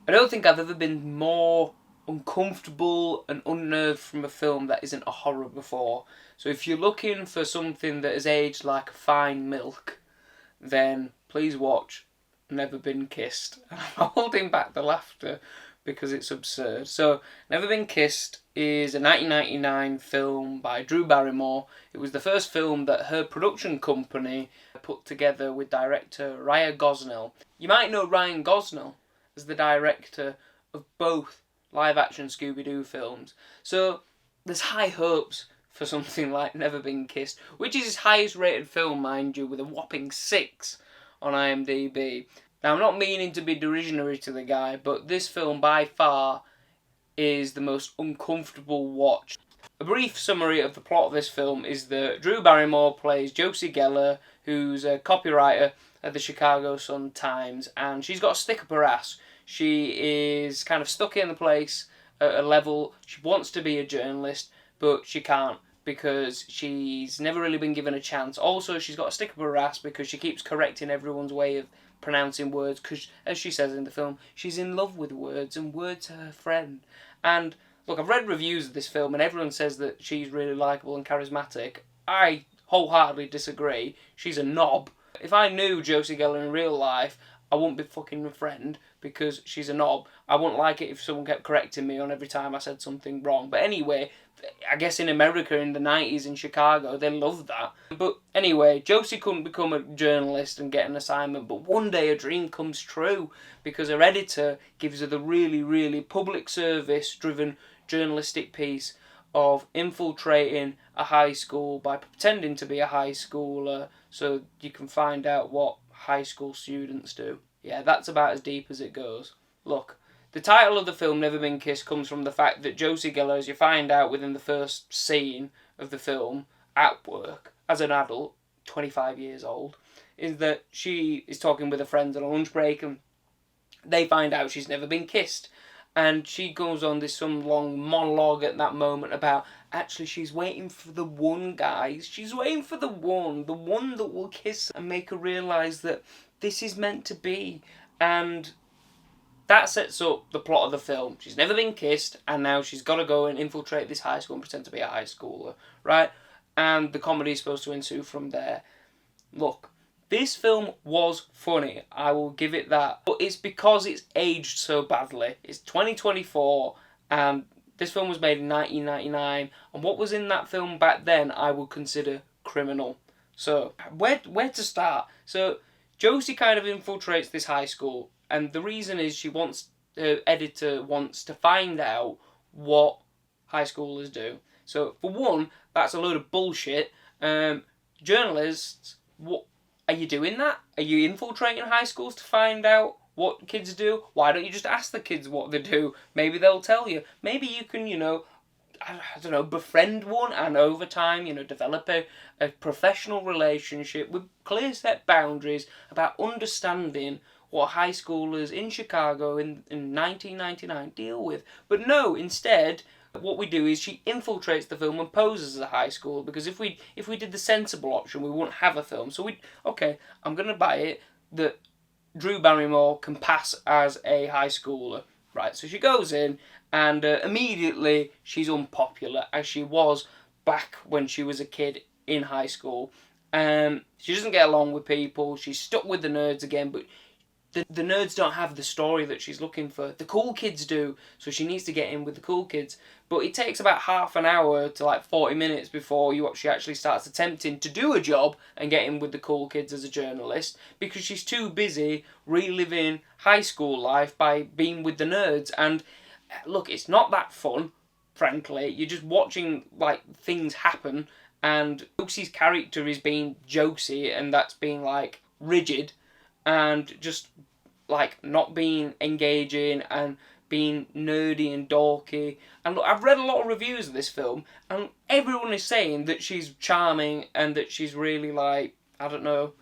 I don't think I've ever been more uncomfortable and unnerved from a film that isn't a horror before. So if you're looking for something that has aged like fine milk, then please watch Never Been Kissed. I'm holding back the laughter because it's absurd. So, Never Been Kissed is a 1999 film by Drew Barrymore. It was the first film that her production company put together with director Ryan Gosnell. You might know Ryan Gosnell as the director of both live-action Scooby-Doo films. So, there's high hopes for something like Never Been Kissed, which is his highest rated film, mind you, with a whopping 6 on IMDb. Now, I'm not meaning to be derisionary to the guy, but this film by far is the most uncomfortable watch. A brief summary of the plot of this film is that Drew Barrymore plays Josie Geller, who's a copywriter at the Chicago Sun-Times, and she's got a stick up her ass. She is kind of stuck in the place at a level. She wants to be a journalist, but she can't because she's never really been given a chance. Also, she's got a stick up her ass because she keeps correcting everyone's way of pronouncing words, because, as she says in the film, she's in love with words, and words are her friend. And, look, I've read reviews of this film, and everyone says that she's really likeable and charismatic. I wholeheartedly disagree. She's a knob. If I knew Josie Geller in real life, I wouldn't be fucking a friend, because she's a knob. I wouldn't like it if someone kept correcting me on every time I said something wrong. But anyway, I guess in America in the 90s in Chicago, they loved that. But anyway, Josie couldn't become a journalist and get an assignment, but one day a dream comes true because her editor gives her the really, really public service driven journalistic piece of infiltrating a high school by pretending to be a high schooler so you can find out what high school students do. Yeah, that's about as deep as it goes. Look, the title of the film, Never Been Kissed, comes from the fact that Josie Geller, as you find out within the first scene of the film, at work, as an adult, 25 years old, is that she is talking with her friends on a lunch break and they find out she's never been kissed. And she goes on this some long monologue at that moment about, actually, she's waiting for the one, guys. She's waiting for the one that will kiss and make her realise that this is meant to be. And that sets up the plot of the film. She's never been kissed, and now she's got to go and infiltrate this high school and pretend to be a high schooler, right? And the comedy is supposed to ensue from there. Look, this film was funny, I will give it that. But it's because it's aged so badly. It's 2024, and this film was made in 1999, and what was in that film back then I would consider criminal. So, where to start? So, Josie kind of infiltrates this high school, and the reason is her editor wants to find out what high schoolers do. So, for one, that's a load of bullshit. Journalists, what are you doing that? Are you infiltrating high schools to find out what kids do? Why don't you just ask the kids what they do? Maybe they'll tell you. Maybe you can, I don't know, befriend one and over time, develop a professional relationship with clear set boundaries about understanding what high schoolers in Chicago in 1999 deal with. But no, instead, what we do is she infiltrates the film and poses as a high school, because if we did the sensible option, we wouldn't have a film. So I'm going to buy it that Drew Barrymore can pass as a high schooler. Right, so she goes in and immediately she's unpopular, as she was back when she was a kid in high school. She doesn't get along with people, she's stuck with the nerds again, but the nerds don't have the story that she's looking for. The cool kids do, so she needs to get in with the cool kids. But it takes about half an hour to 40 minutes before she actually starts attempting to do a job and get in with the cool kids as a journalist, because she's too busy reliving high school life by being with the nerds. And look, it's not that fun, frankly. You're just watching things happen, and Josie's character is being Josie, and that's being rigid and just not being engaging and being nerdy and dorky. And look, I've read a lot of reviews of this film, and everyone is saying that she's charming and that she's really I don't know,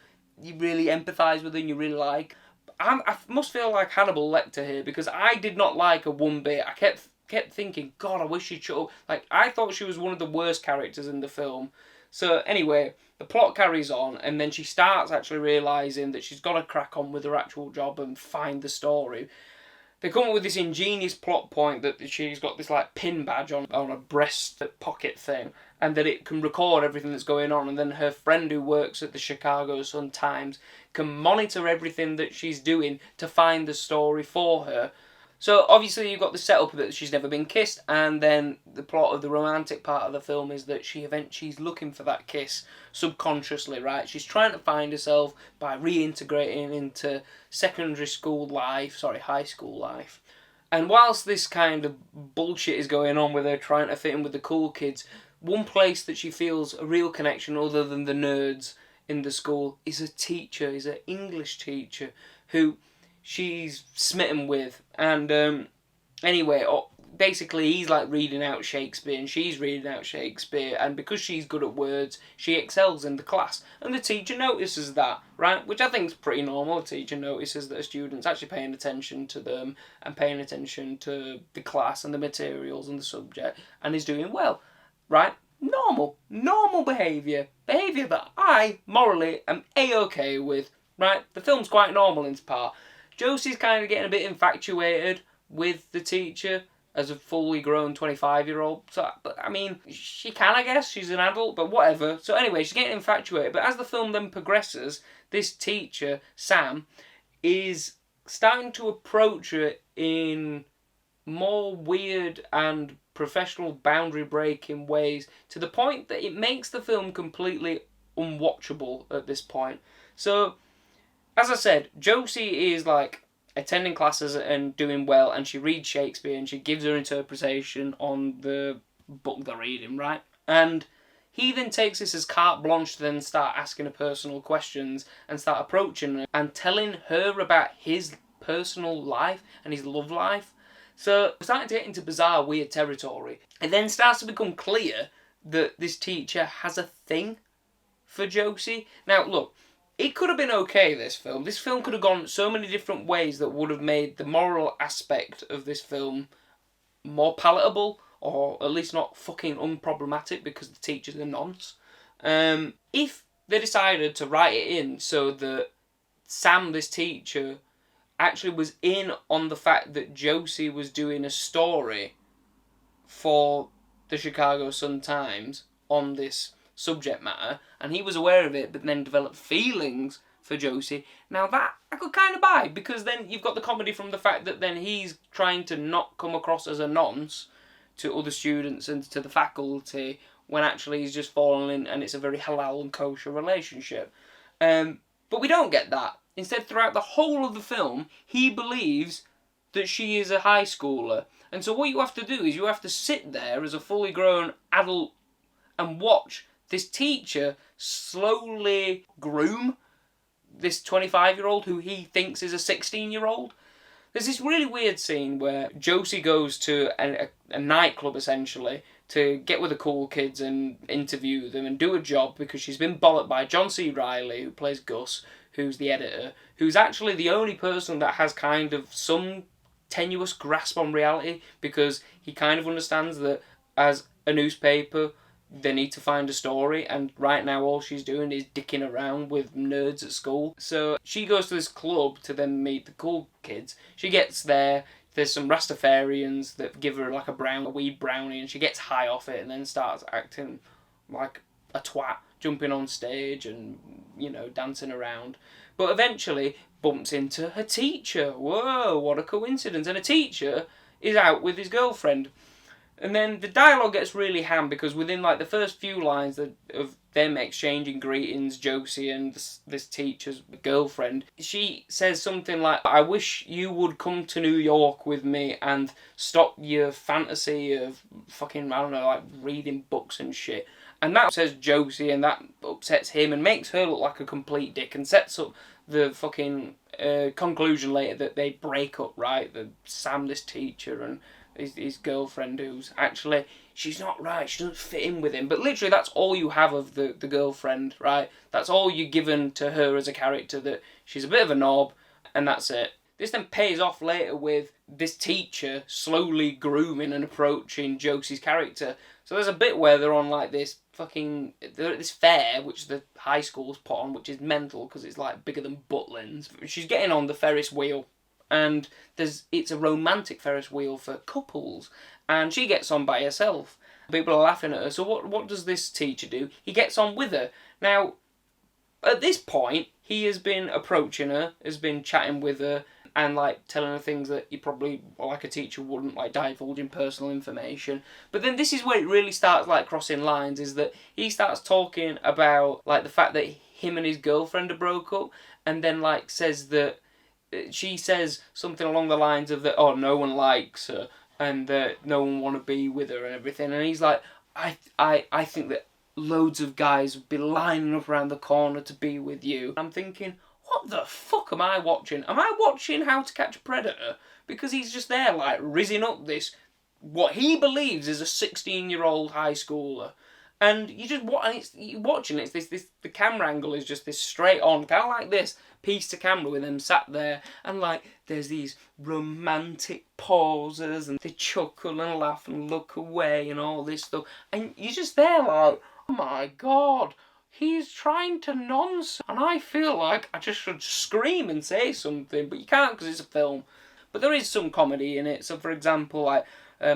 you really empathise with her and you really like. I must feel like Hannibal Lecter here, because I did not like her one bit. I kept thinking, God, I wish she'd shut up. I thought she was one of the worst characters in the film. So anyway, the plot carries on, and then she starts actually realising that she's got to crack on with her actual job and find the story. They come up with this ingenious plot point that she's got this like pin badge on a breast pocket thing, and that it can record everything that's going on, and then her friend who works at the Chicago Sun-Times can monitor everything that she's doing to find the story for her. So obviously you've got the setup that she's never been kissed, and then the plot of the romantic part of the film is that she's looking for that kiss subconsciously, right? She's trying to find herself by reintegrating into high school life. And whilst this kind of bullshit is going on with her trying to fit in with the cool kids, one place that she feels a real connection other than the nerds in the school is a teacher, is an English teacher who she's smitten with. And anyway, basically he's like reading out Shakespeare and she's reading out Shakespeare, and because she's good at words, she excels in the class, and the teacher notices that, right? Which I think is pretty normal. A teacher notices that a student's actually paying attention to them and paying attention to the class and the materials and the subject and is doing well, right? Normal behaviour that I morally am A-okay with, right? The film's quite normal in its part. Josie's kind of getting a bit infatuated with the teacher as a fully grown 25-year-old. So, but I mean, she can, I guess. She's an adult, but whatever. So anyway, she's getting infatuated. But as the film then progresses, this teacher, Sam, is starting to approach her in more weird and professional boundary-breaking ways, to the point that it makes the film completely unwatchable at this point. So, as I said, Josie is like attending classes and doing well, and she reads Shakespeare and she gives her interpretation on the book they're reading, right? And he then takes this as carte blanche to then start asking her personal questions and start approaching her and telling her about his personal life and his love life. So we're starting to get into bizarre, weird territory. It then starts to become clear that this teacher has a thing for Josie. Now, look, it could have been okay, this film. This film could have gone so many different ways that would have made the moral aspect of this film more palatable, or at least not fucking unproblematic because the teacher's a nonce. If they decided to write it in so that Sam, this teacher, actually was in on the fact that Josie was doing a story for the Chicago Sun-Times on this subject matter, and he was aware of it, but then developed feelings for Josie. Now that I could kind of buy, because then you've got the comedy from the fact that then he's trying to not come across as a nonce to other students and to the faculty, when actually he's just fallen in and it's a very halal and kosher relationship. But we don't get that. Instead, throughout the whole of the film, he believes that she is a high schooler. And so what you have to do is you have to sit there as a fully grown adult and watch this teacher slowly groom this 25-year-old who he thinks is a 16-year-old. There's this really weird scene where Josie goes to a nightclub, essentially, to get with the cool kids and interview them and do a job because she's been bollocked by John C. Reilly, who plays Gus, who's the editor, who's actually the only person that has kind of some tenuous grasp on reality, because he kind of understands that as a newspaper, they need to find a story, and right now all she's doing is dicking around with nerds at school. So she goes to this club to then meet the cool kids. She gets there, there's some Rastafarians that give her like a weed brownie, and she gets high off it and then starts acting like a twat, jumping on stage and, you know, dancing around. But eventually bumps into her teacher. Whoa, what a coincidence. And a teacher is out with his girlfriend. And then the dialogue gets really ham, because within like the first few lines of them exchanging greetings, Josie and this teacher's girlfriend, she says something like, "I wish you would come to New York with me and stop your fantasy of fucking, I don't know, like reading books and shit." And that says Josie, and that upsets him and makes her look like a complete dick, and sets up the fucking conclusion later that they break up, right? The Sam, this teacher, and his girlfriend, who's actually, she's not right, she doesn't fit in with him. But literally that's all you have of the girlfriend, right? That's all you're given to her as a character, that she's a bit of a knob, and that's it. This then pays off later with this teacher slowly grooming and approaching Josie's character. So there's a bit where they're on like this they're at this fair, which the high school's put on, which is mental because it's like bigger than Butlins. She's getting on the Ferris wheel, and it's a romantic Ferris wheel for couples, and she gets on by herself. People are laughing at her. So what does this teacher do? He gets on with her. Now, at this point, he has been approaching her, has been chatting with her, and like telling her things that you probably, like a teacher wouldn't, like divulging personal information. But then this is where it really starts like crossing lines, is that he starts talking about like the fact that him and his girlfriend are broke up, and then like says that she says something along the lines of that, oh, no one likes her and that no one want to be with her and everything. And he's like, I think that loads of guys would be lining up around the corner to be with you. I'm thinking, what the fuck am I watching? Am I watching How to Catch a Predator? Because he's just there like rizzing up this, what he believes is a 16-year-old high schooler. And you're watching it, the camera angle is just this straight on, kind of like this piece to camera with them sat there, and like there's these romantic pauses, and they chuckle and laugh and look away and all this stuff, and you're just there like, oh my god, he's trying to nonsense, and I feel like I just should scream and say something, but you can't because it's a film. But there is some comedy in it. So for example, like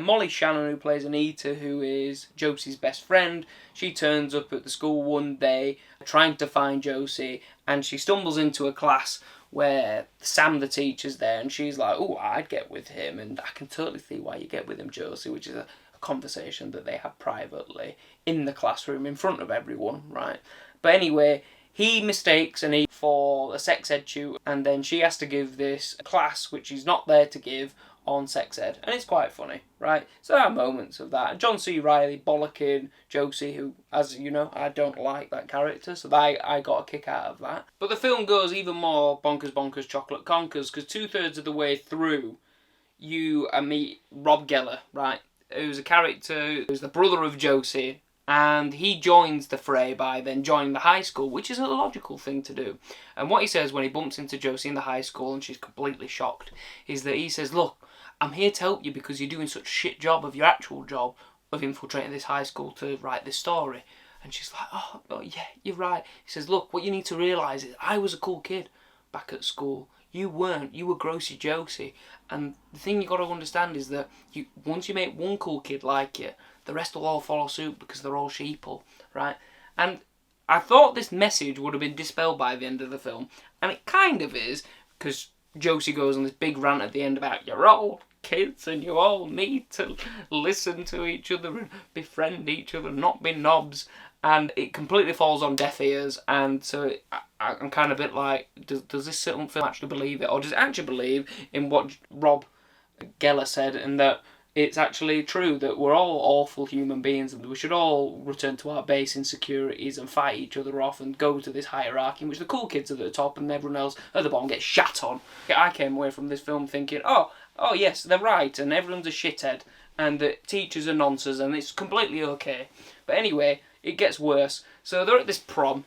Molly Shannon, who plays Anita, who is Josie's best friend, she turns up at the school one day trying to find Josie, and she stumbles into a class where Sam the teacher's there, and she's like, oh, I'd get with him, and I can totally see why you get with him, Josie, which is a conversation that they have privately in the classroom in front of everyone, right? But anyway, he mistakes Anita for a sex ed tutor, and then she has to give this class which she's not there to give on sex ed, and it's quite funny, right? So there are moments of that. And John C. Reilly bollocking Josie, who, as you know, I don't like that character, so I got a kick out of that. But the film goes even more bonkers chocolate conkers, because 2/3 of the way through, you meet Rob Geller, right? Who's a character who's the brother of Josie, and he joins the fray by then joining the high school, which is a logical thing to do. And what he says when he bumps into Josie in the high school and she's completely shocked is that he says, look, I'm here to help you because you're doing such a shit job of your actual job of infiltrating this high school to write this story. And she's like, oh yeah, you're right. He says, look, what you need to realise is I was a cool kid back at school. You weren't. You were Grossy Josie. And the thing you got to understand is that once you make one cool kid like you, the rest will all follow suit because they're all sheeple, right? And I thought this message would have been dispelled by the end of the film, and it kind of is, because Josie goes on this big rant at the end about you're all kids and you all need to listen to each other and befriend each other, not be knobs, and it completely falls on deaf ears. And so I'm kind of a bit like, does this film actually believe it, or does it actually believe in what Rob Geller said, and that it's actually true that we're all awful human beings and we should all return to our base insecurities and fight each other off and go to this hierarchy in which the cool kids are at the top and everyone else at the bottom gets shat on. I came away from this film thinking, oh yes, they're right, and everyone's a shithead, and the teachers are nonsense, and it's completely okay. But anyway, it gets worse. So they're at this prom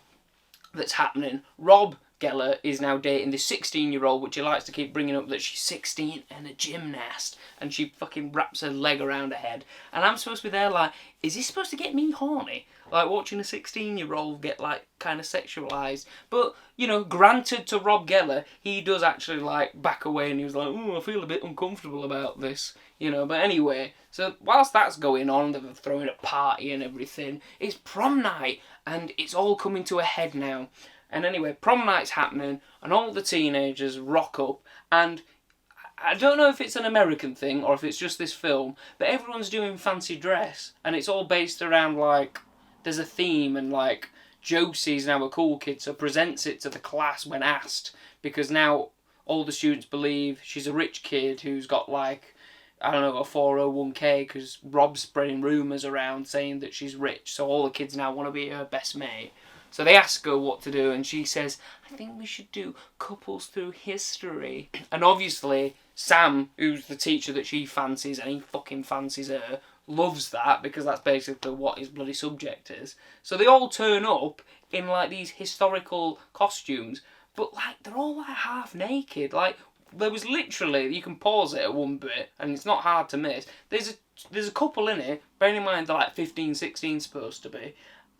that's happening. Rob Geller is now dating this 16-year-old, which he likes to keep bringing up that she's 16 and a gymnast, and she fucking wraps her leg around her head. And I'm supposed to be there like, is this supposed to get me horny? Like watching a 16-year-old get like kind of sexualised. But, you know, granted to Rob Geller, he does actually like back away and he was like, oh, I feel a bit uncomfortable about this, you know. But anyway, so whilst that's going on, they're throwing a party and everything, it's prom night and it's all coming to a head now. And anyway, prom night's happening, and all the teenagers rock up, and I don't know if it's an American thing or if it's just this film, but everyone's doing fancy dress, and it's all based around, like, there's a theme, and, like, Josie's now a cool kid, so presents it to the class when asked, because now all the students believe she's a rich kid who's got, like, I don't know, a 401k, because Rob's spreading rumours around saying that she's rich, so all the kids now want to be her best mate. So they ask her what to do, and she says, I think we should do couples through history. And obviously, Sam, who's the teacher that she fancies, and he fucking fancies her, loves that, because that's basically what his bloody subject is. So they all turn up in, like, these historical costumes, but, like, they're all, like, half naked. Like, there was literally, you can pause it at one bit, and it's not hard to miss. There's a couple in it, bearing in mind they're, like, 15, 16 supposed to be,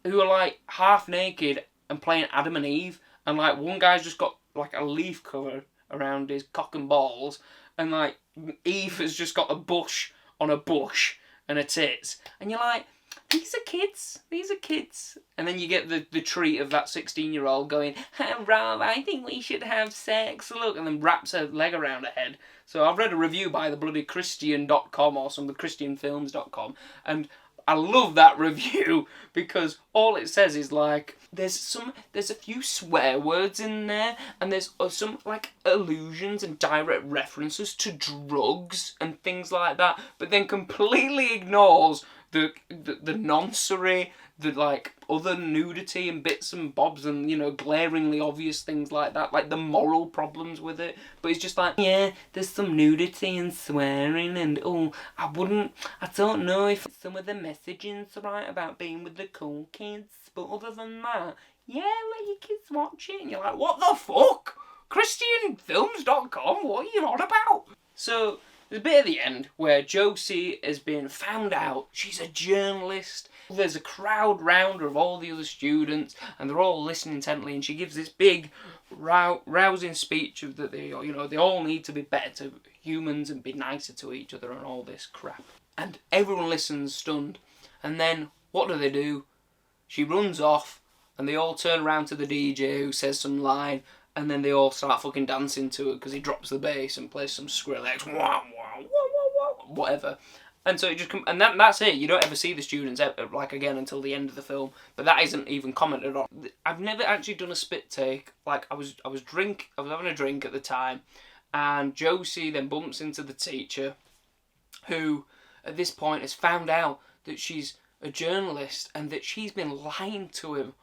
who are like half naked and playing Adam and Eve, and like one guy's just got like a leaf cover around his cock and balls, and like Eve has just got a bush on a bush and her tits, and you're like, these are kids. And then you get the treat of that 16-year-old going, hey, Rob, I think we should have sex, look, and then wraps her leg around her head. So I've read a review by the bloody Christian.com or some of the ChristianFilms.com, and I love that review because all it says is like, there's a few swear words in there, and there's some like allusions and direct references to drugs and things like that, but then completely ignores the noncery, the like other nudity and bits and bobs and, you know, glaringly obvious things like that, like the moral problems with it. But it's just like, yeah, there's some nudity and swearing, and I don't know if some of the messaging's right about being with the cool kids, but other than that, yeah, let your kids watch it. And you're like, what the fuck? ChristianFilms.com? What are you on about? So there's a bit at the end where Josie has been found out. She's a journalist. There's a crowd round her of all the other students, and they're all listening intently, and she gives this big rousing speech of that they all need to be better to humans and be nicer to each other and all this crap. And everyone listens stunned. And then what do? She runs off, and they all turn around to the DJ who says some line, and then they all start fucking dancing to it because he drops the bass and plays some Skrillex, whatever. And so it just that's it. You don't ever see the students like again until the end of the film, but that isn't even commented on. I've never actually done a spit take. Like I was having a drink at the time, and Josie then bumps into the teacher, who at this point has found out that she's a journalist and that she's been lying to him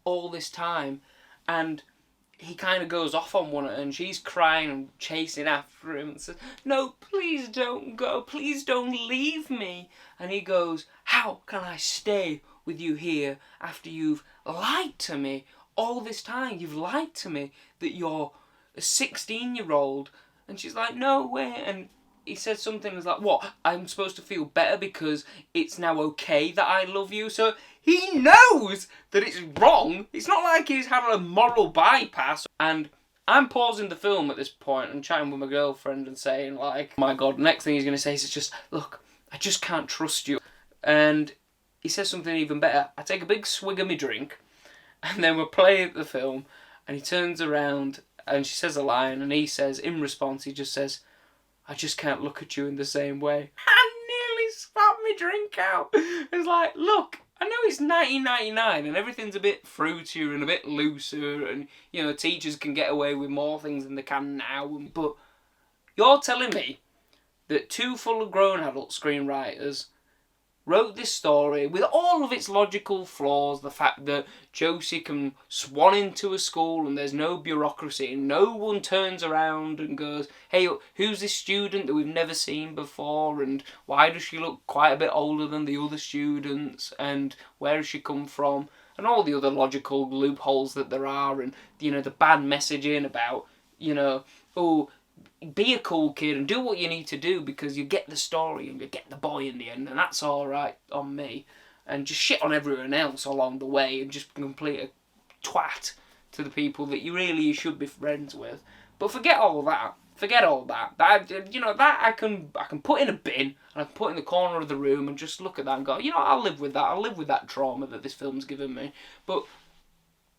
all this time, and he kind of goes off on one, and she's crying and chasing after him and says, no, please don't go, please don't leave me. And he goes, how can I stay with you here after you've lied to me all this time? You've lied to me that you're a 16-year-old. And she's like, no way. And he says something like, what, I'm supposed to feel better because it's now okay that I love you? So he knows that it's wrong. It's not like he's had a moral bypass. And I'm pausing the film at this point and chatting with my girlfriend and saying like, oh my God, next thing he's going to say is just, look, I just can't trust you. And he says something even better. I take a big swig of my drink, and then we're playing the film, and he turns around and she says a line, and he says, in response, he just says, I just can't look at you in the same way. I nearly spat my drink out. It's like, look, I know it's 1999 and everything's a bit fruitier and a bit looser, and, you know, teachers can get away with more things than they can now, but you're telling me that two full grown adult screenwriters wrote this story with all of its logical flaws, the fact that Josie can swan into a school and there's no bureaucracy and no one turns around and goes, hey, who's this student that we've never seen before, and why does she look quite a bit older than the other students, and where has she come from, and all the other logical loopholes that there are, and, you know, the bad messaging about, you know, oh, be a cool kid and do what you need to do because you get the story and you get the boy in the end, and that's alright on me, and just shit on everyone else along the way and just complete a twat to the people that you should be friends with. But forget all that. That, you know, that I can put in a bin and I can put in the corner of the room and just look at that and go, you know, I'll live with that. I'll live with that trauma that this film's given me. But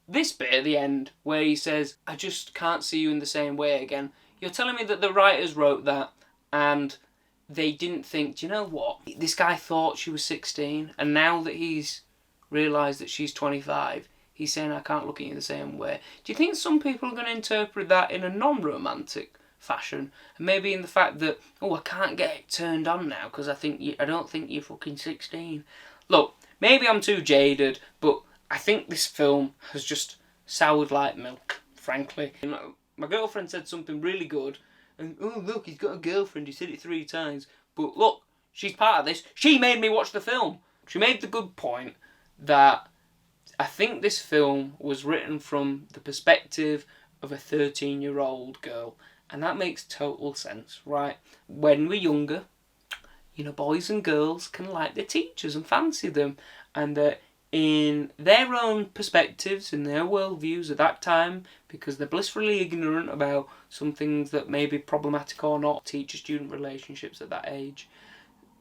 this bit at the end where he says, I just can't see you in the same way again. You're telling me that the writers wrote that and they didn't think, do you know what? This guy thought she was 16, and now that he's realised that she's 25, he's saying, I can't look at you the same way. Do you think some people are going to interpret that in a non-romantic fashion? And maybe in the fact that, oh, I can't get it turned on now because I don't think you're fucking 16. Look, maybe I'm too jaded, but I think this film has just soured like milk, frankly. You know, my girlfriend said something really good, and oh look, he's got a girlfriend, he said it 3 times, but look, she's part of this, she made me watch the film. She made the good point that I think this film was written from the perspective of a 13-year-old girl, and that makes total sense, right? When we're younger, you know, boys and girls can like their teachers and fancy them, and that in their own perspectives, in their worldviews at that time, because they're blissfully ignorant about some things that may be problematic or not, teacher-student relationships at that age.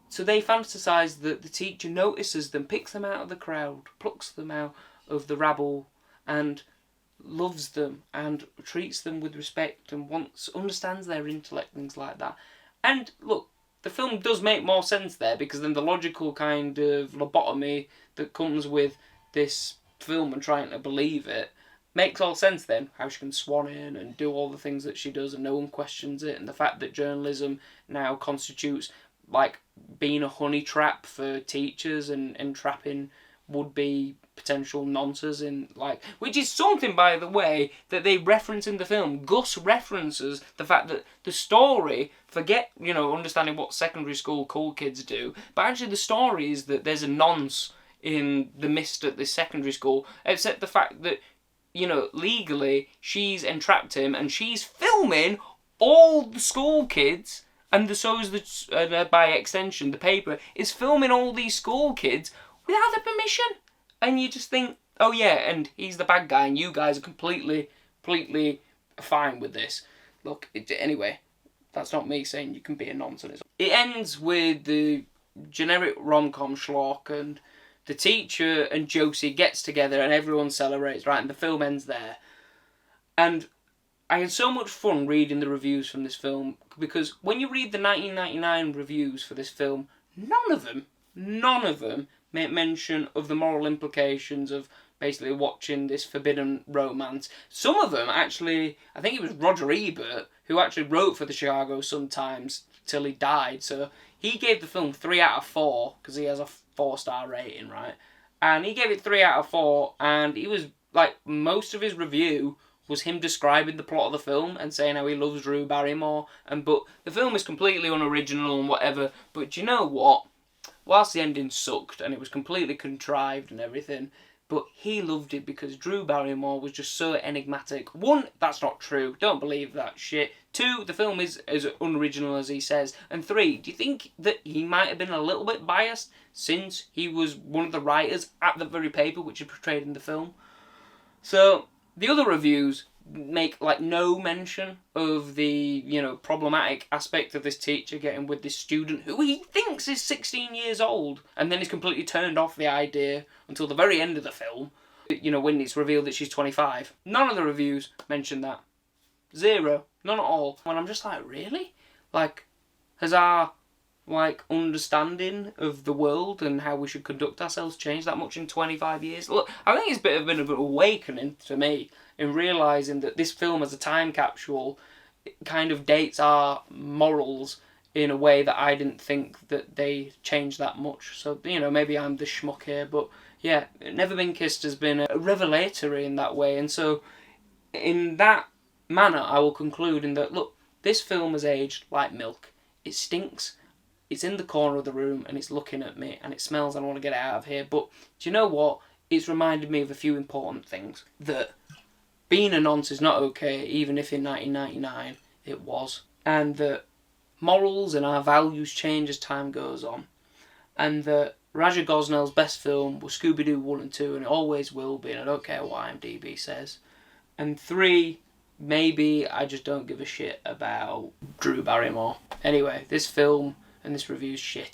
So they fantasise that the teacher notices them, picks them out of the crowd, plucks them out of the rabble, and loves them, and treats them with respect, and understands their intellect, things like that. And look, the film does make more sense there, because then the logical kind of lobotomy that comes with this film and trying to believe it makes all sense then. How she can swan in and do all the things that she does and no one questions it, and the fact that journalism now constitutes like being a honey trap for teachers and entrapping would-be potential nonces in, like, which is something, by the way, that they reference in the film. Gus references the fact that the story, forget, understanding what secondary school cool kids do, but actually the story is that there's a nonce in the mist at this secondary school, except the fact that, legally, she's entrapped him and she's filming all the school kids, and by extension, the paper is filming all these school kids without their permission. And you just think, oh yeah, and he's the bad guy, and you guys are completely fine with this. Look, anyway, that's not me saying you can be a nonsense. It ends with the generic rom-com schlock, and the teacher and Josie gets together, and everyone celebrates, right? And the film ends there. And I had so much fun reading the reviews from this film, because when you read the 1999 reviews for this film, none of them make mention of the moral implications of basically watching this forbidden romance. Some of them actually, I think it was Roger Ebert, who actually wrote for the Chicago Sun-Times till he died, so he gave the film 3 out of 4, because he has a 4-star rating, right? And he gave it 3 out of 4, and he was, like, most of his review was him describing the plot of the film and saying how he loves Drew Barrymore, but the film is completely unoriginal and whatever, but you know what? Whilst the ending sucked and it was completely contrived and everything, but he loved it because Drew Barrymore was just so enigmatic. 1, that's not true. Don't believe that shit. 2, the film is as unoriginal as he says. And 3, do you think that he might have been a little bit biased since he was one of the writers at the very paper which is portrayed in the film? So the other reviews make like no mention of the problematic aspect of this teacher getting with this student who he thinks is 16 years old, and then he's completely turned off the idea until the very end of the film, when it's revealed that she's 25. None of the reviews mention that. 0. None at all. And I'm just like, really? Like, has our understanding of the world and how we should conduct ourselves changed that much in 25 years? Look, I think it's been a bit of an awakening to me in realising that this film as a time capsule kind of dates our morals in a way that I didn't think that they changed that much. So, maybe I'm the schmuck here, but yeah, Never Been Kissed has been a revelatory in that way. And so, in that manner, I will conclude in that, look, this film has aged like milk. It stinks. It's in the corner of the room and it's looking at me and it smells and I want to get it out of here. But do you know what? It's reminded me of a few important things. That being a nonce is not okay, even if in 1999 it was. And that morals and our values change as time goes on. And that Raja Gosnell's best film was Scooby-Doo 1 and 2, and it always will be, and I don't care what IMDb says. And 3, maybe I just don't give a shit about Drew Barrymore. Anyway, this film and this review's shit.